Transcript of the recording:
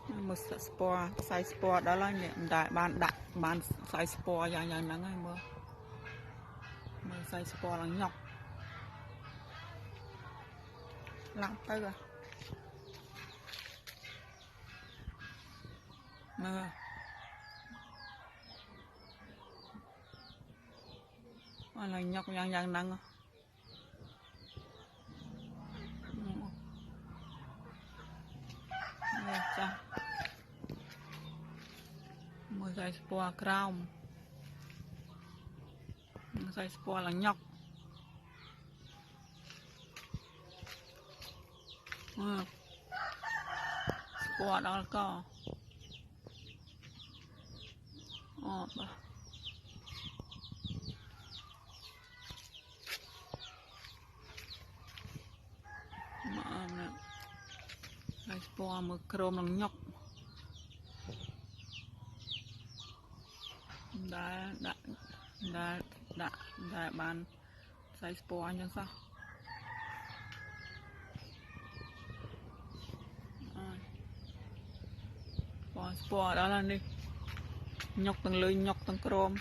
một sport size sport đó là những đại ban đặt ban size sport dạng dạng nắng hay mưa size sport là nhọc lặng tới rồi mưa là nhọc dạng dạng nắng cha một size sport crown size sport là nhọc sport đó là có size sport một chrome là nhọc đã bán size sport như sao sport đó là đi nhọc từng lưới nhọc từng chrome